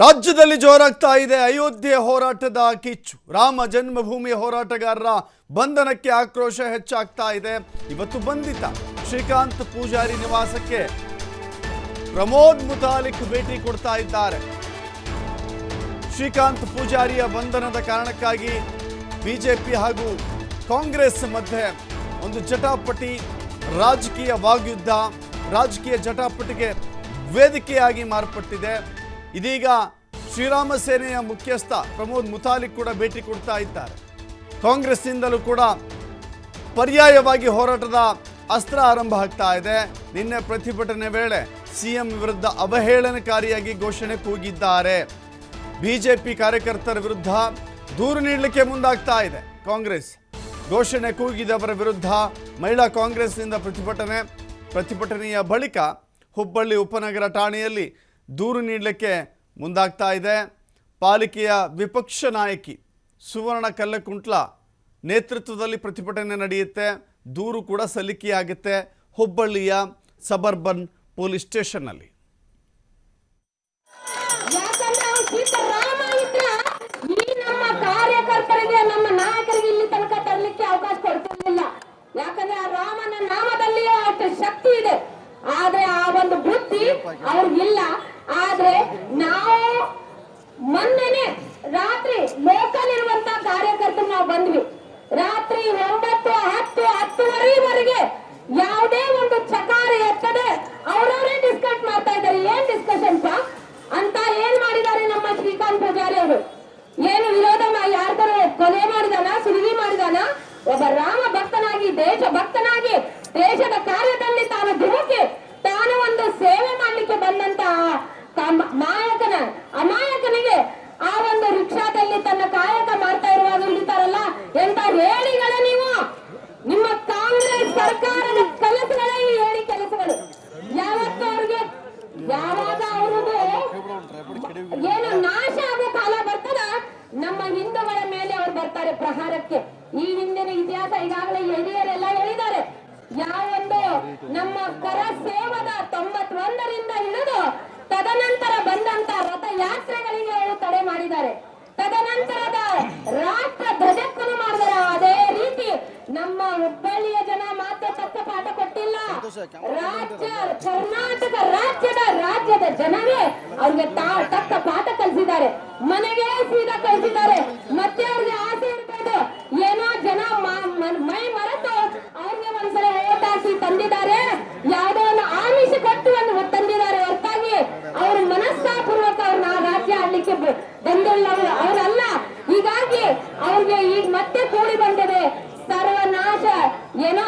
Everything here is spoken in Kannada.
ರಾಜ್ಯದಲ್ಲಿ ಜೋರಾಗ್ತಾ ಇದೆ ಅಯೋಧ್ಯೆ ಹೋರಾಟದ ಕಿಚ್ಚು. ರಾಮ ಜನ್ಮಭೂಮಿ ಹೋರಾಟಗಾರರ ಬಂಧನಕ್ಕೆ ಆಕ್ರೋಶ ಹೆಚ್ಚಾಗ್ತಾ ಇದೆ. ಇವತ್ತು ಬಂಧಿತ ಶ್ರೀಕಾಂತ್ ಪೂಜಾರಿ ನಿವಾಸಕ್ಕೆ ಪ್ರಮೋದ್ ಮುತಾಲಿಕ್ ಭೇಟಿ ಕೊಡ್ತಾ ಇದ್ದಾರೆ. ಶ್ರೀಕಾಂತ್ ಪೂಜಾರಿಯ ಬಂಧನದ ಕಾರಣಕ್ಕಾಗಿ ಬಿಜೆಪಿ ಹಾಗೂ ಕಾಂಗ್ರೆಸ್ ಮಧ್ಯೆ ಒಂದು ಜಟಾಪಟಿ, ರಾಜಕೀಯ ವಾಗ್ಯುದ್ಧ, ರಾಜಕೀಯ ಜಟಾಪಟಿಗೆ ವೇದಿಕೆಯಾಗಿ ಮಾರ್ಪಟ್ಟಿದೆ. ಇದೀಗ ಶ್ರೀರಾಮ ಸೇನೆಯ ಮುಖ್ಯಸ್ಥ ಪ್ರಮೋದ್ ಮುತಾಲಿಕ್ ಕೂಡ ಭೇಟಿ ಕೊಡ್ತಾ ಇದ್ದಾರೆ. ಕಾಂಗ್ರೆಸ್ನಿಂದಲೂ ಕೂಡ ಪರ್ಯಾಯವಾಗಿ ಹೋರಾಟದ ಅಸ್ತ್ರ ಆರಂಭ ಆಗ್ತಾ ಇದೆ. ನಿನ್ನೆ ಪ್ರತಿಭಟನೆ ವೇಳೆ ಸಿಎಂ ವಿರುದ್ಧ ಅವಹೇಳನಕಾರಿಯಾಗಿ ಘೋಷಣೆ ಕೂಗಿದ್ದಾರೆ. ಬಿಜೆಪಿ ಕಾರ್ಯಕರ್ತರ ವಿರುದ್ಧ ದೂರು ನೀಡಲಿಕ್ಕೆ ಮುಂದಾಗ್ತಾ ಇದೆ ಕಾಂಗ್ರೆಸ್. ಘೋಷಣೆ ಕೂಗಿದವರ ವಿರುದ್ಧ ಮಹಿಳಾ ಕಾಂಗ್ರೆಸ್ನಿಂದ ಪ್ರತಿಭಟನೆಯ ಬಳಿಕ ಹುಬ್ಬಳ್ಳಿ ಉಪನಗರ ಠಾಣೆಯಲ್ಲಿ ದೂರು ನೀಡಲಿಕ್ಕೆ ಮುಂದಾಗ್ತಾ ಇದೆ. ಪಾಲಿಕೆಯ ವಿಪಕ್ಷ ನಾಯಕಿ ಸುವರ್ಣ ಕಲ್ಲಕುಂಟ್ಲ ನೇತೃತ್ವದಲ್ಲಿ ಪ್ರತಿಭಟನೆ ನಡೆಯುತ್ತೆ. ದೂರು ಕೂಡ ಸಲ್ಲಿಕೆಯಾಗುತ್ತೆ ಹುಬ್ಬಳ್ಳಿಯ ಸಬರ್ಬನ್ ಪೊಲೀಸ್ ಸ್ಟೇಷನ್ನಲ್ಲಿ. ಕಾರ್ಯಕರ್ತರಿಗೆ, ನಮ್ಮ ನಾಯಕರಿಗೆ ಇಲ್ಲಿ ತನಕ ತರಲಿಕ್ಕೆ ಅವಕಾಶ ಕೊಡ್ತಿರ್ಲಿಲ್ಲ. ಯಾಕಂದ್ರೆ ಆ ರಾಮನ ನಾಮದಲ್ಲಿಯೂ ಅಷ್ಟು ಶಕ್ತಿ ಇದೆ, ಆದ್ರೆ ಆ ಒಂದು ಬುದ್ಧಿ ಅವ್ರಿಗಿಲ್ಲ. ಆದ್ರೆ ನಾವು ಮೊನ್ನೆನೆ ರಾತ್ರಿ ಲೋಕಲ್ ಇರುವಂತ ಕಾರ್ಯಕರ್ತರು ನಾವು ಬಂದ್ವಿ. ರಾತ್ರಿ 9, 10, 10:30ವರೆಗೆ ಯಾವುದೇ ಒಂದು ಚಕಾರ ಎತ್ತದೆ ಅವರವರೇ ಡಿಸ್ಕಸ್ ಮಾಡ್ತಾ ಇದ್ದಾರೆ. ಏನ್ ಡಿಸ್ಕಷನ್ ಅಂತ ಏನ್ ಮಾಡಿದ್ದಾರೆ ನಮ್ಮ ಶ್ರೀಕಾಂತ್ ಪೂಜಾರಿ ಅವರು? ಏನು ವಿರೋಧ ಯಾರ್ದಾರು ಕೊಲೆ ಮಾಡಿದಾನ, ಸುಲಿಗೆ ಮಾಡಿದಾನ? ಒಬ್ಬ ರಾಮ ಭಕ್ತನಾಗಿ, ದೇಶ ಭಕ್ತನಾಗಿ, ದೇಶದ ಕಾರ್ಯದಲ್ಲಿ ತಾನು ಧುಮುಕಿ ತಾನು ಒಂದು ಸೇವೆ ಮಾಡ್ಲಿಕ್ಕೆ ಬಂದಂತ ಅಮಾಯಕನಿಗೆ ಆ ಒಂದು ರಿಕ್ಷಾದಲ್ಲಿ ತನ್ನ ಕಾಯಕ ಮಾಡ್ತಾ ಇರುವಾಗ ಹಿಡಿತಾರಲ್ಲ, ಎಂತ ಹೇಳಿಗಳ ನೀವು? ನಿಮ್ಮ ಕಾಂಗ್ರೆಸ್ ಸರ್ಕಾರದ ಕೆಲಸಗಳೇ ಈ ಹೇಳಿ ಕೆಲಸಗಳು. ಯಾವತ್ತು ಅವ್ರಿಗೆ ಯಾವಾಗ ಅವ್ರದ್ದು ಏನು ನಾಶ ಆಗೋ ಕಾಲ ಬರ್ತದ, ನಮ್ಮ ಹಿಂದೂಗಳ ಮೇಲೆ ಅವ್ರು ಬರ್ತಾರೆ ಪ್ರಹಾರಕ್ಕೆ. ಈ ಹಿಂದಿನ ಇತಿಹಾಸ ಈಗಾಗಲೇ ಹಿರಿಯರೆಲ್ಲ ಹೇಳಿದ್ದಾರೆ. ಯಾವೊಂದು ನಮ್ಮ ಕರ ಸೇವದ 91ರಿಂದ ಹಿಡಿದು ತದನಂತರ ಬಂದಂತ ರಥಯಾತ್ರೆಗಳಿಗೆ ಅವರು ತಡೆ ಮಾಡಿದ್ದಾರೆ. ತದನಂತರದ ರಾಷ್ಟ್ರ ಧ್ವಜಕ್ಕೂ ಮಾಡಿದ್ದಾರೆ. ಅದೇ ರೀತಿ ನಮ್ಮ ಹುಬ್ಬಳ್ಳಿಯ ಜನ ಮಾತ್ರ ತಕ್ಕ ಪಾಠ ಕೊಟ್ಟಿಲ್ಲ. ಕರ್ನಾಟಕ ರಾಜ್ಯದ ಜನವೇ ಅವ್ರಿಗೆ ತಕ್ಕ ಪಾಠ ಕಲಿಸಿದ್ದಾರೆ. ಮನೆಗೆ ಸೀದಾ ಕಳಿಸಿದ್ದಾರೆ. ಮತ್ತೆ ಅವ್ರಿಗೆ ಆಸೆ ಇರ್ಬೋದು, ಏನೋ ಜನ ಮೈ ಮರೆತು ಅವ್ರಿಗೆ ಒಂದ್ಸಲ ಓಟ್ ಹಾಕಿ ತಂದಿದ್ದಾರೆ, ಯಾವುದೋ ಒಂದು ಆಮಿಷ ಕೊಟ್ಟು ಒಂದು ತಂದಿದ್ದಾರೆ ಹೊರತಾಗಿ ಅವರು ಮನಸ್ಸಾಪೂರ್ವಕ ಅವ್ರನ್ನ ರಾಜ್ಯ ಆಡ್ಲಿಕ್ಕೆ ಬಂದಿಲ್ಲ ಅವರಲ್ಲ. ಹೀಗಾಗಿ ಅವ್ರಿಗೆ ಈಗ ಮತ್ತೆ ಕೂಡಿ ಬಂದಿದೆ ಸರ್ವನಾಶ. ಏನೋ